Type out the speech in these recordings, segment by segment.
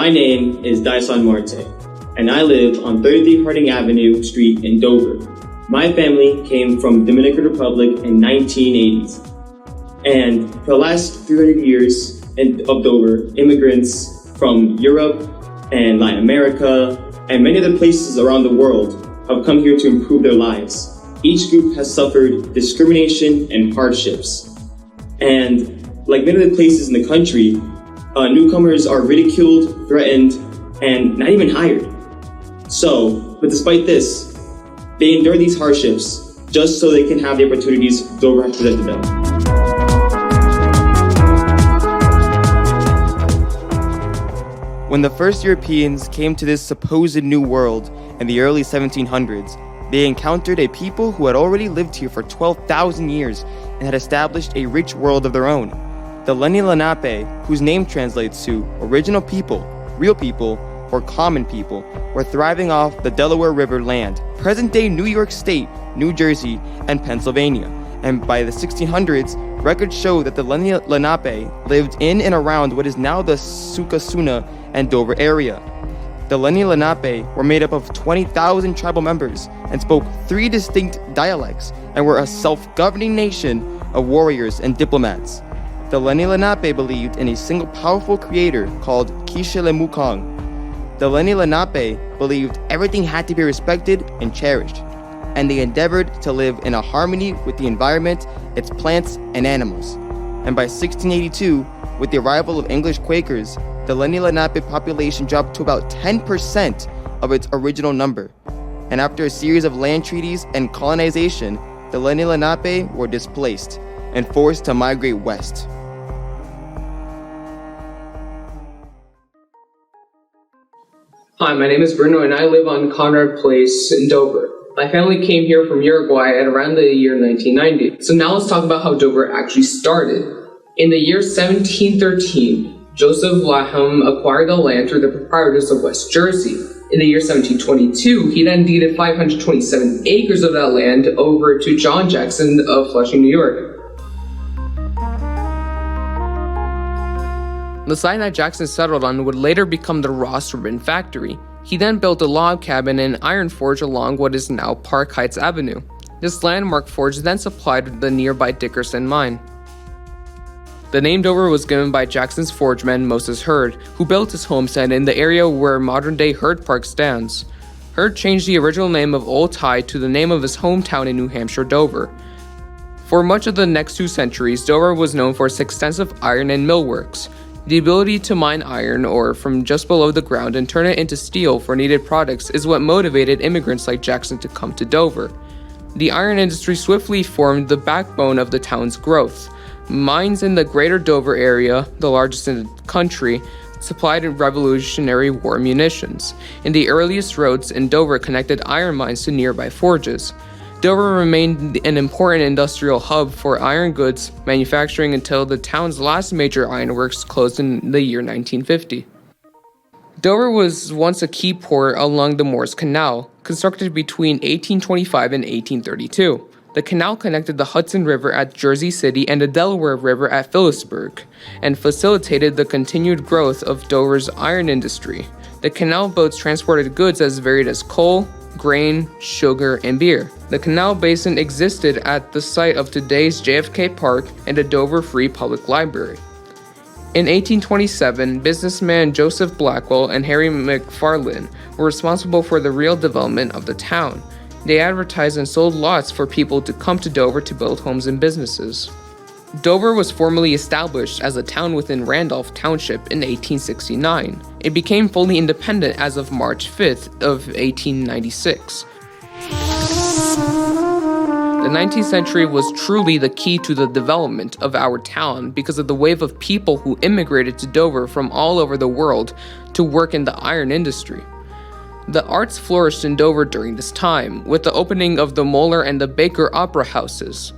My name is Dyson Marte, and I live on 33 Harding Avenue Street in Dover. My family came from Dominican Republic in 1980s, and for the last 300 years of Dover, immigrants from Europe and Latin America and many other places around the world have come here to improve their lives. Each group has suffered discrimination and hardships. And like many other places in the country, newcomers are ridiculed, threatened, and not even hired. But despite this, they endure these hardships just so they can have the opportunities Dover has presented them. When the first Europeans came to this supposed new world in the early 1700s, they encountered a people who had already lived here for 12,000 years and had established a rich world of their own. The Lenni Lenape, whose name translates to original people, real people, or common people, were thriving off the Delaware River land, present-day New York State, New Jersey, and Pennsylvania. And by the 1600s, records show that the Lenni Lenape lived in and around what is now the Sucasuna and Dover area. The Lenni Lenape were made up of 20,000 tribal members and spoke 3 distinct dialects and were a self-governing nation of warriors and diplomats. The Lenni Lenape believed in a single powerful creator called Kishilemukong. The Lenni Lenape believed everything had to be respected and cherished, and they endeavored to live in a harmony with the environment, its plants, and animals. And by 1682, with the arrival of English Quakers, the Lenni Lenape population dropped to about 10% of its original number. And after a series of land treaties and colonization, the Lenni Lenape were displaced and forced to migrate west. Hi, my name is Bruno and I live on Conrad Place in Dover. My family came here from Uruguay at around the year 1990. So now let's talk about how Dover actually started. In the year 1713, Joseph Laham acquired the land through the proprietors of West Jersey. In the year 1722, he then deeded 527 acres of that land over to John Jackson of Flushing, New York. The site that Jackson settled on would later become the Ross Ribbon Factory. He then built a log cabin and iron forge along what is now Park Heights Avenue. This landmark forge then supplied the nearby Dickerson mine. The name Dover was given by Jackson's forgeman Moses Hurd, who built his homestead in the area where modern-day Hurd Park stands. Hurd changed the original name of Old High to the name of his hometown in New Hampshire, Dover. For much of the next 2 centuries, Dover was known for its extensive iron and mill works. The ability to mine iron ore from just below the ground and turn it into steel for needed products is what motivated immigrants like Jackson to come to Dover. The iron industry swiftly formed the backbone of the town's growth. Mines in the greater Dover area, the largest in the country, supplied Revolutionary War munitions, and the earliest roads in Dover connected iron mines to nearby forges. Dover remained an important industrial hub for iron goods manufacturing until the town's last major ironworks closed in the year 1950. Dover was once a key port along the Morse Canal, constructed between 1825 and 1832. The canal connected the Hudson River at Jersey City and the Delaware River at Phillipsburg, and facilitated the continued growth of Dover's iron industry. The canal boats transported goods as varied as coal, grain, sugar, and beer. The canal basin existed at the site of today's JFK Park and the Dover Free Public Library. In 1827, businessman Joseph Blackwell and Harry McFarlane were responsible for the real development of the town. They advertised and sold lots for people to come to Dover to build homes and businesses. Dover was formally established as a town within Randolph Township in 1869. It became fully independent as of March 5th of 1896. The 19th century was truly the key to the development of our town because of the wave of people who immigrated to Dover from all over the world to work in the iron industry. The arts flourished in Dover during this time, with the opening of the Moeller and the Baker opera houses.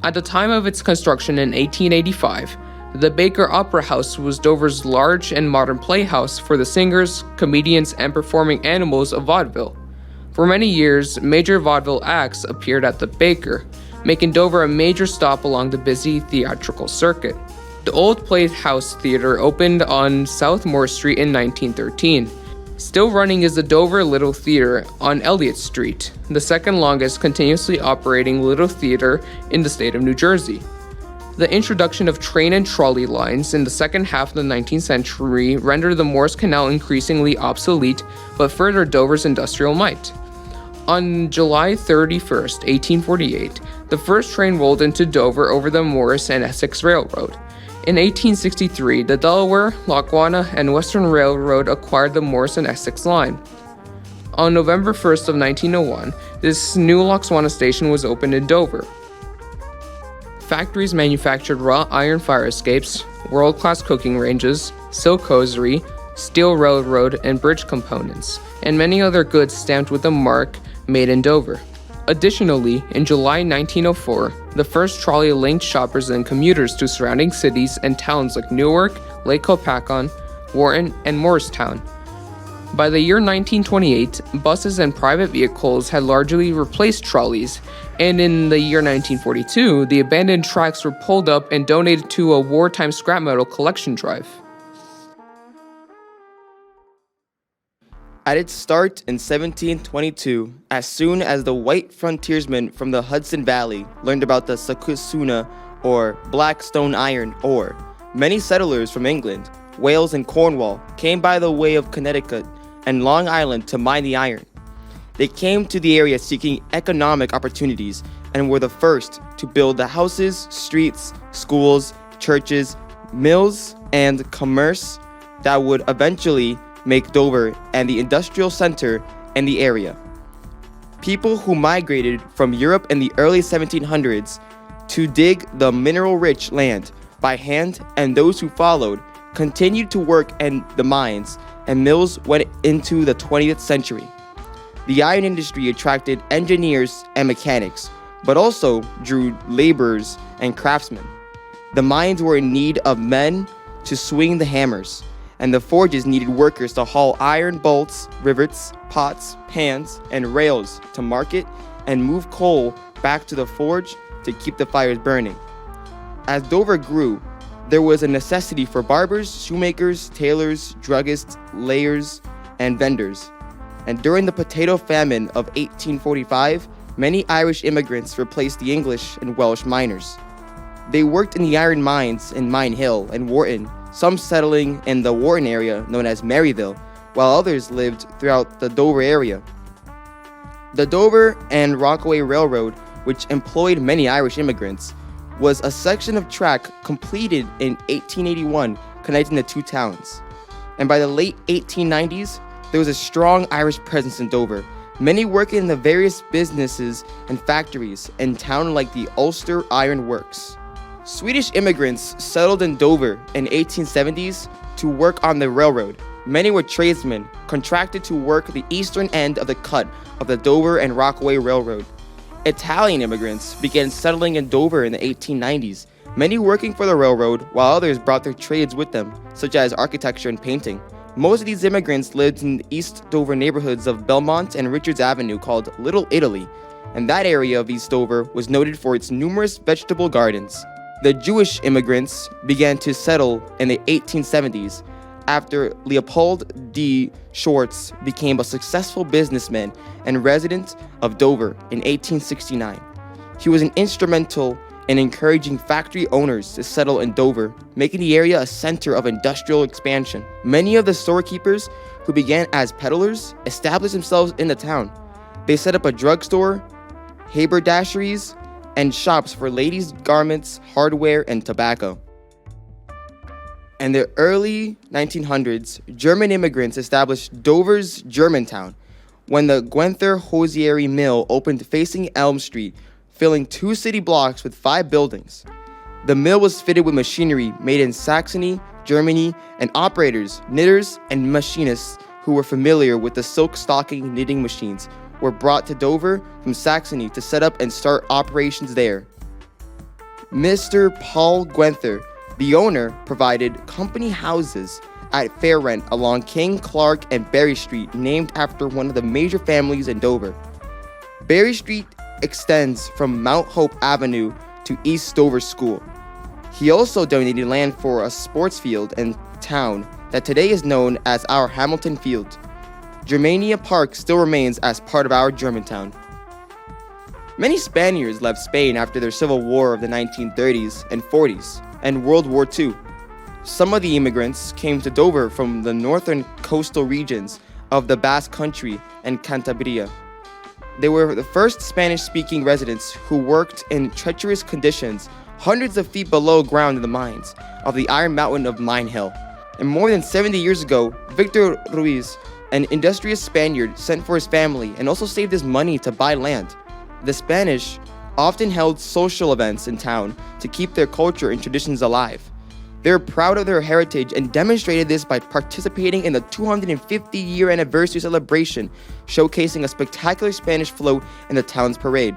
At the time of its construction in 1885, the Baker Opera House was Dover's large and modern playhouse for the singers, comedians, and performing animals of vaudeville. For many years, major vaudeville acts appeared at the Baker, making Dover a major stop along the busy theatrical circuit. The Old Playhouse Theater opened on South Moore Street in 1913. Still running is the Dover Little Theater on Elliott Street, the second longest continuously operating little theater in the state of New Jersey. The introduction of train and trolley lines in the second half of the 19th century rendered the Morse Canal increasingly obsolete, but furthered Dover's industrial might. On July 31st, 1848, the first train rolled into Dover over the Morris and Essex Railroad. In 1863, the Delaware, Lackawanna, and Western Railroad acquired the Morris and Essex line. On November 1st of 1901, this new Lackawanna station was opened in Dover. Factories manufactured wrought iron fire escapes, world-class cooking ranges, silk hosiery, steel railroad and bridge components, and many other goods stamped with the mark "Made in Dover." Additionally, in July 1904, the first trolley linked shoppers and commuters to surrounding cities and towns like Newark, Lake Hopatcong, Wharton, and Morristown. By the year 1928, buses and private vehicles had largely replaced trolleys, and in the year 1942, the abandoned tracks were pulled up and donated to a wartime scrap metal collection drive. At its start in 1722, as soon as the white frontiersmen from the Hudson Valley learned about the Susquehanna, or black stone iron ore, many settlers from England, Wales, and Cornwall came by the way of Connecticut and Long Island to mine the iron. They came to the area seeking economic opportunities and were the first to build the houses, streets, schools, churches, mills, and commerce that would eventually make Dover and the industrial center in the area. People who migrated from Europe in the early 1700s to dig the mineral-rich land by hand, and those who followed continued to work in the mines and mills went into the 20th century. The iron industry attracted engineers and mechanics, but also drew laborers and craftsmen. The mines were in need of men to swing the hammers, and the forges needed workers to haul iron bolts, rivets, pots, pans, and rails to market and move coal back to the forge to keep the fires burning. As Dover grew, there was a necessity for barbers, shoemakers, tailors, druggists, layers, and vendors. And during the potato famine of 1845, many Irish immigrants replaced the English and Welsh miners. They worked in the iron mines in Mine Hill and Wharton, some settling in the Wharton area known as Maryville, while others lived throughout the Dover area. The Dover and Rockaway Railroad, which employed many Irish immigrants, was a section of track completed in 1881 connecting the two towns. And by the late 1890s, there was a strong Irish presence in Dover, many working in the various businesses and factories in town like the Ulster Iron Works. Swedish immigrants settled in Dover in the 1870s to work on the railroad. Many were tradesmen contracted to work the eastern end of the cut of the Dover and Rockaway Railroad. Italian immigrants began settling in Dover in the 1890s, many working for the railroad while others brought their trades with them, such as architecture and painting. Most of these immigrants lived in the East Dover neighborhoods of Belmont and Richards Avenue called Little Italy, and that area of East Dover was noted for its numerous vegetable gardens. The Jewish immigrants began to settle in the 1870s after Leopold D. Schwartz became a successful businessman and resident of Dover in 1869. He was instrumental in encouraging factory owners to settle in Dover, making the area a center of industrial expansion. Many of the storekeepers who began as peddlers established themselves in the town. They set up a drugstore, haberdasheries, and shops for ladies' garments, hardware, and tobacco. In the early 1900s, German immigrants established Dover's Germantown when the Gwenther Hosiery Mill opened facing Elm Street, filling 2 city blocks with 5 buildings. The mill was fitted with machinery made in Saxony, Germany, and operators, knitters, and machinists who were familiar with the silk stocking knitting machines were brought to Dover from Saxony to set up and start operations there. Mr. Paul Gwenther, the owner, provided company houses at fair rent along King, Clark, and Berry Street, named after one of the major families in Dover. Berry Street extends from Mount Hope Avenue to East Dover School. He also donated land for a sports field and town that today is known as our Hamilton Field. Germania Park still remains as part of our Germantown. Many Spaniards left Spain after their civil war of the 1930s and 40s and World War II. Some of the immigrants came to Dover from the northern coastal regions of the Basque Country and Cantabria. They were the first Spanish-speaking residents who worked in treacherous conditions hundreds of feet below ground in the mines of the Iron Mountain of Mine Hill. And more than 70 years ago, Victor Ruiz, an industrious Spaniard, sent for his family and also saved his money to buy land. The Spanish often held social events in town to keep their culture and traditions alive. They were proud of their heritage and demonstrated this by participating in the 250-year anniversary celebration, showcasing a spectacular Spanish float in the town's parade.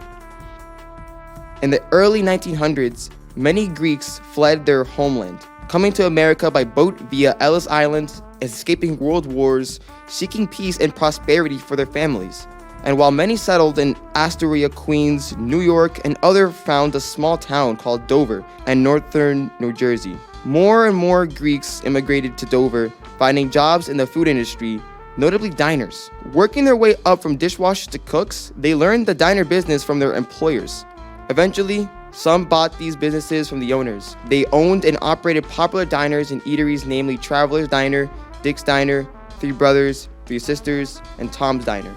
In the early 1900s, many Greeks fled their homeland, coming to America by boat via Ellis Island, escaping world wars, seeking peace and prosperity for their families. And while many settled in Astoria, Queens, New York, and others found a small town called Dover and northern New Jersey. More and more Greeks immigrated to Dover, finding jobs in the food industry, notably diners. Working their way up from dishwashers to cooks, they learned the diner business from their employers. Eventually, some bought these businesses from the owners. They owned and operated popular diners and eateries, namely Traveler's Diner, Dick's Diner, Three Brothers, Three Sisters, and Tom's Diner.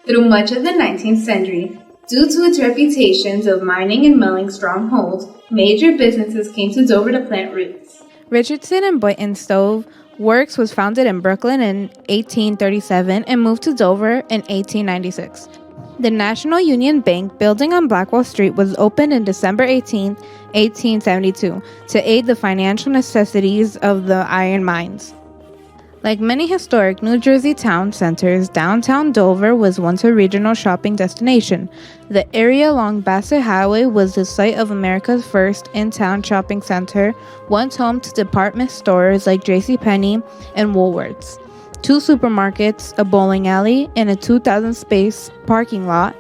Through much of the 19th century, due to its reputations of mining and milling strongholds, major businesses came to Dover to plant roots. Richardson and Boynton Stove Works was founded in Brooklyn in 1837 and moved to Dover in 1896. The National Union Bank building on Blackwell Street was opened in December 18, 1872, to aid the financial necessities of the iron mines. Like many historic New Jersey town centers, downtown Dover was once a regional shopping destination. The area along Bassett Highway was the site of America's first in-town shopping center, once home to department stores like JCPenney and Woolworths, 2 supermarkets, a bowling alley, and a 2,000-space parking lot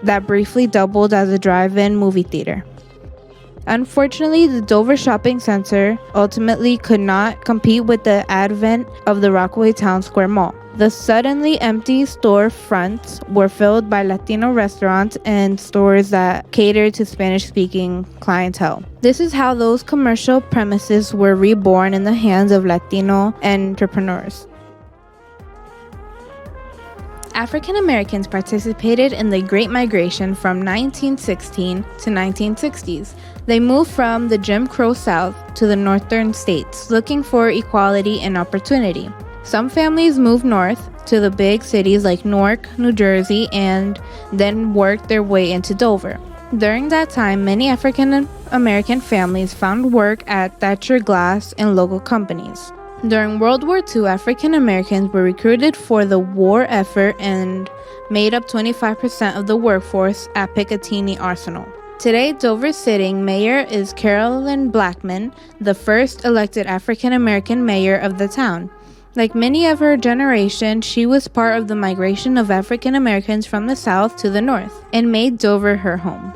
that briefly doubled as a drive-in movie theater. Unfortunately, the Dover Shopping Center ultimately could not compete with the advent of the Rockaway Town Square Mall. The suddenly empty store fronts were filled by Latino restaurants and stores that catered to Spanish-speaking clientele. This is how those commercial premises were reborn in the hands of Latino entrepreneurs. African Americans participated in the Great Migration from 1916 to 1960s. They moved from the Jim Crow South to the northern states, looking for equality and opportunity. Some families moved north to the big cities like Newark, New Jersey, and then worked their way into Dover. During that time, many African American families found work at Thatcher Glass and local companies. During World War II, African Americans were recruited for the war effort and made up 25% of the workforce at Picatinny Arsenal. Today, Dover's sitting mayor is Carolyn Blackman, the first elected African American mayor of the town. Like many of her generation, she was part of the migration of African Americans from the South to the North and made Dover her home.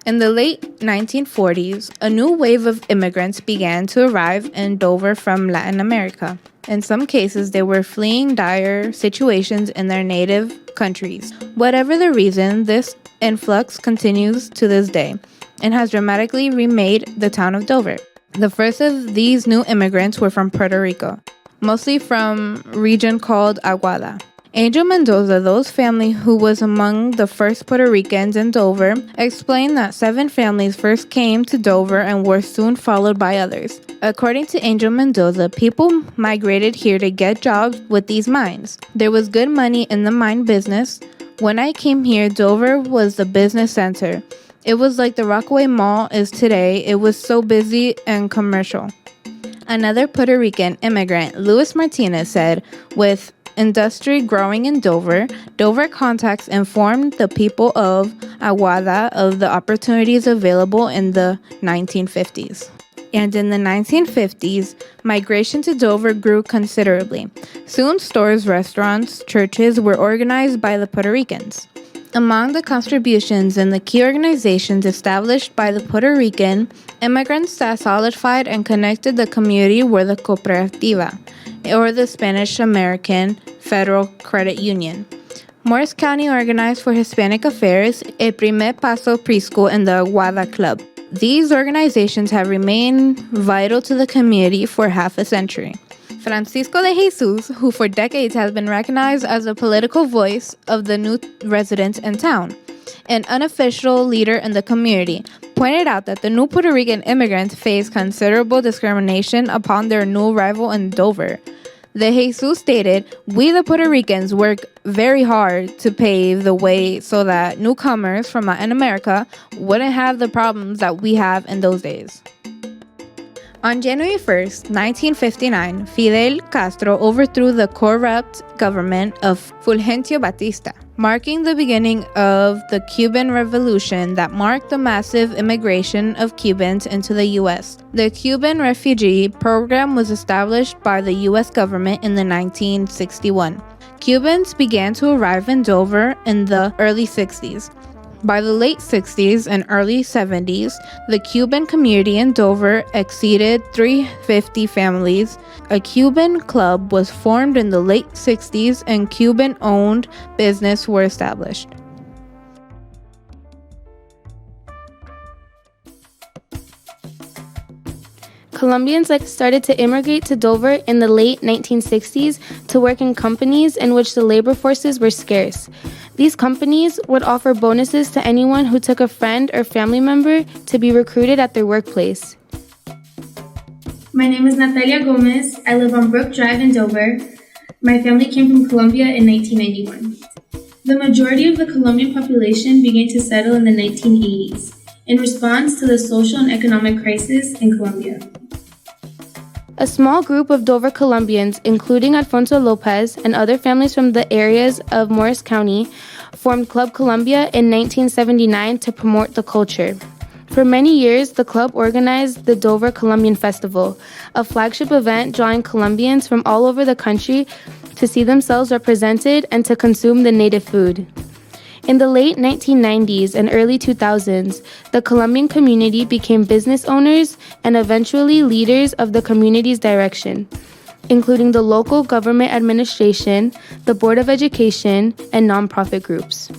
In the late 1940s, a new wave of immigrants began to arrive in Dover from Latin America. In some cases, they were fleeing dire situations in their native countries. Whatever the reason, this influx continues to this day and has dramatically remade the town of Dover. The first of these new immigrants were from Puerto Rico, mostly from a region called Aguada. Angel Mendoza, those family who was among the first Puerto Ricans in Dover, explained that 7 families first came to Dover and were soon followed by others. According to Angel Mendoza, people migrated here to get jobs with these mines. There was good money in the mine business. When I came here, Dover was the business center. It was like the Rockaway Mall is today. It was so busy and commercial. Another Puerto Rican immigrant, Luis Martinez, said, with industry growing in Dover, Dover contacts informed the people of Aguada of the opportunities available in the 1950s. And in the 1950s, migration to Dover grew considerably. Soon, stores, restaurants, churches were organized by the Puerto Ricans. Among the contributions and the key organizations established by the Puerto Rican immigrants that solidified and connected the community were the Cooperativa, or the Spanish American Federal Credit Union. Morris County organized for Hispanic affairs, El Primer Paso Preschool, and the Aguada Club. These organizations have remained vital to the community for half a century. Francisco de Jesus, who for decades has been recognized as a political voice of the new residents in town, an unofficial leader in the community, pointed out that the new Puerto Rican immigrants face considerable discrimination upon their new arrival in Dover. De Jesus stated, "We the Puerto Ricans work very hard to pave the way so that newcomers from Latin America wouldn't have the problems that we have in those days." On January 1st, 1959, Fidel Castro overthrew the corrupt government of Fulgencio Batista, marking the beginning of the Cuban Revolution that marked the massive immigration of Cubans into the U.S. The Cuban refugee program was established by the U.S. government in 1961. Cubans began to arrive in Dover in the early 60s. By the late 60s and early 70s, the Cuban community in Dover exceeded 350 families. A Cuban club was formed in the late 60s and Cuban-owned businesses were established. Colombians started to immigrate to Dover in the late 1960s to work in companies in which the labor forces were scarce. These companies would offer bonuses to anyone who took a friend or family member to be recruited at their workplace. My name is Natalia Gomez. I live on Brook Drive in Dover. My family came from Colombia in 1991. The majority of the Colombian population began to settle in the 1980s in response to the social and economic crisis in Colombia. A small group of Dover Colombians, including Alfonso Lopez and other families from the areas of Morris County, formed Club Colombia in 1979 to promote the culture. For many years, the club organized the Dover Colombian Festival, a flagship event drawing Colombians from all over the country to see themselves represented and to consume the native food. In the late 1990s and early 2000s, the Colombian community became business owners and eventually leaders of the community's direction, including the local government administration, the Board of Education, and nonprofit groups.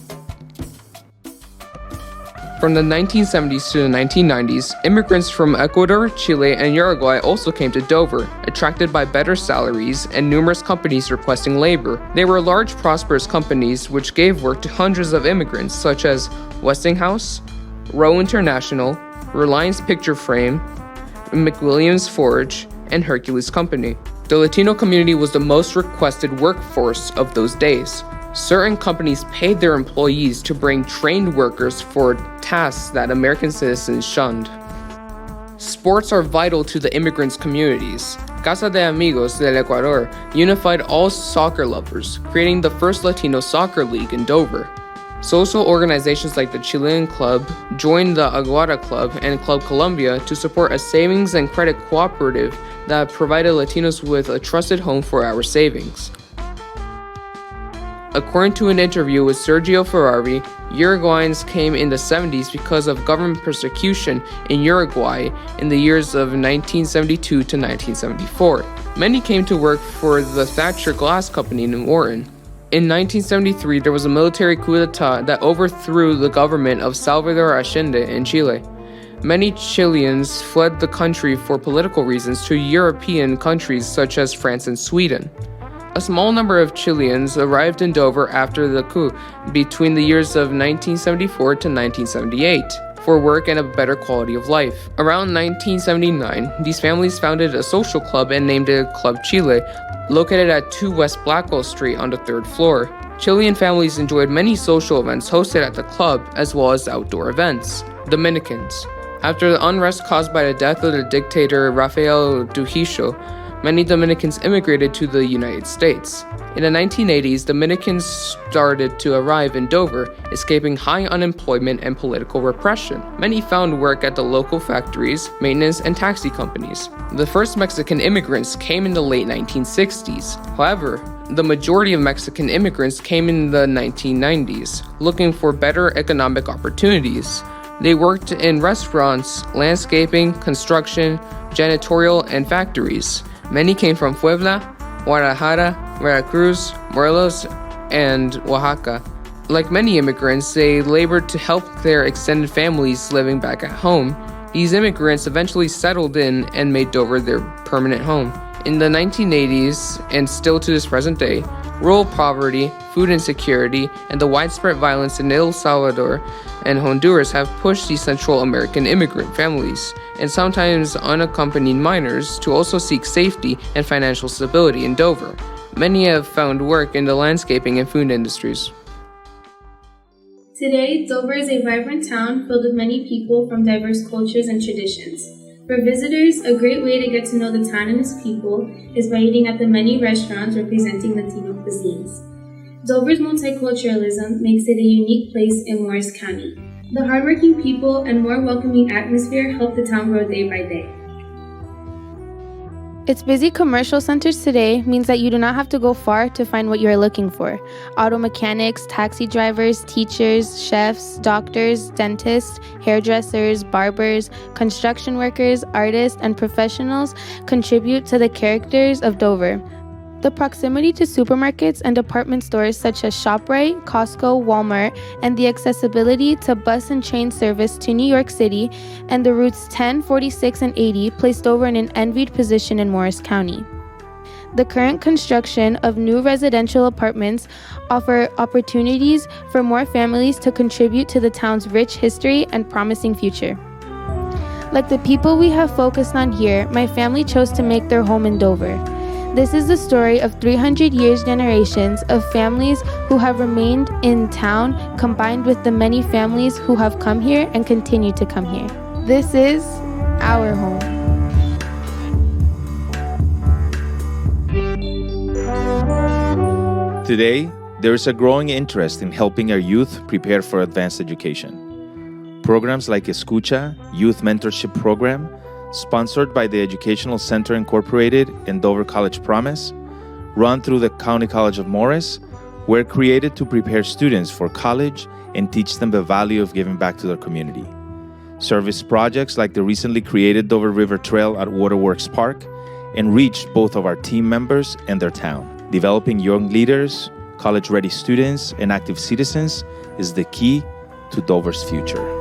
From the 1970s to the 1990s, immigrants from Ecuador, Chile, and Uruguay also came to Dover, attracted by better salaries and numerous companies requesting labor. They were large, prosperous companies which gave work to hundreds of immigrants such as Westinghouse, Rowe International, Reliance Picture Frame, McWilliams Forge, and Hercules Company. The Latino community was the most requested workforce of those days. Certain companies paid their employees to bring trained workers for tasks that American citizens shunned. Sports are vital to the immigrants' communities. Casa de Amigos del Ecuador unified all soccer lovers, creating the first Latino soccer league in Dover. Social organizations like the Chilean Club joined the Aguada Club and Club Colombia to support a savings and credit cooperative that provided Latinos with a trusted home for our savings. According to an interview with Sergio Ferrari, Uruguayans came in the 70s because of government persecution in Uruguay in the years of 1972 to 1974. Many came to work for the Thatcher Glass Company in Warren. In 1973, there was a military coup d'etat that overthrew the government of Salvador Allende in Chile. Many Chileans fled the country for political reasons to European countries such as France and Sweden. A small number of Chileans arrived in Dover after the coup between the years of 1974 to 1978 for work and a better quality of life. Around 1979, these families founded a social club and named it Club Chile, located at 2 West Blackwell Street on the 3rd floor. Chilean families enjoyed many social events hosted at the club as well as outdoor events. Dominicans. After the unrest caused by the death of the dictator Rafael Trujillo, many Dominicans immigrated to the United States. In the 1980s, Dominicans started to arrive in Dover, escaping high unemployment and political repression. Many found work at the local factories, maintenance, and taxi companies. The first Mexican immigrants came in the late 1960s. However, The majority of Mexican immigrants came in the 1990s, looking for better economic opportunities. They worked in restaurants, landscaping, construction, janitorial, and factories. Many came from Puebla, Guadalajara, Veracruz, Morelos, and Oaxaca. Like many immigrants, they labored to help their extended families living back at home. These immigrants eventually settled in and made Dover their permanent home. In the 1980s, and still to this present day, rural poverty, food insecurity, and the widespread violence in El Salvador and Honduras have pushed these Central American immigrant families, and sometimes unaccompanied minors, to also seek safety and financial stability in Dover. Many have found work in the landscaping and food industries. Today, Dover is a vibrant town filled with many people from diverse cultures and traditions. For visitors, a great way to get to know the town and its people is by eating at the many restaurants representing Latino cuisines. Dover's multiculturalism makes it a unique place in Morris County. The hardworking people and more welcoming atmosphere help the town grow day by day. Its busy commercial centers today means that you do not have to go far to find what you are looking for. Auto mechanics, taxi drivers, teachers, chefs, doctors, dentists, hairdressers, barbers, construction workers, artists, and professionals contribute to the characters of Dover. The proximity to supermarkets and department stores such as ShopRite, Costco, Walmart, and the accessibility to bus and train service to New York City and the routes 10, 46, and 80 placed Dover in an envied position in Morris County. The current construction of new residential apartments offer opportunities for more families to contribute to the town's rich history and promising future. Like the people we have focused on here, my family chose to make their home in Dover. This is the story of 300 years generations of families who have remained in town, combined with the many families who have come here and continue to come here. This is our home. Today, there is a growing interest in helping our youth prepare for advanced education. Programs like Escucha, Youth Mentorship Program, sponsored by the Educational Center Incorporated and Dover College Promise, run through the County College of Morris, were created to prepare students for college and teach them the value of giving back to their community. Service projects like the recently created Dover River Trail at Waterworks Park enriched both of our team members and their town. Developing young leaders, college-ready students, and active citizens is the key to Dover's future.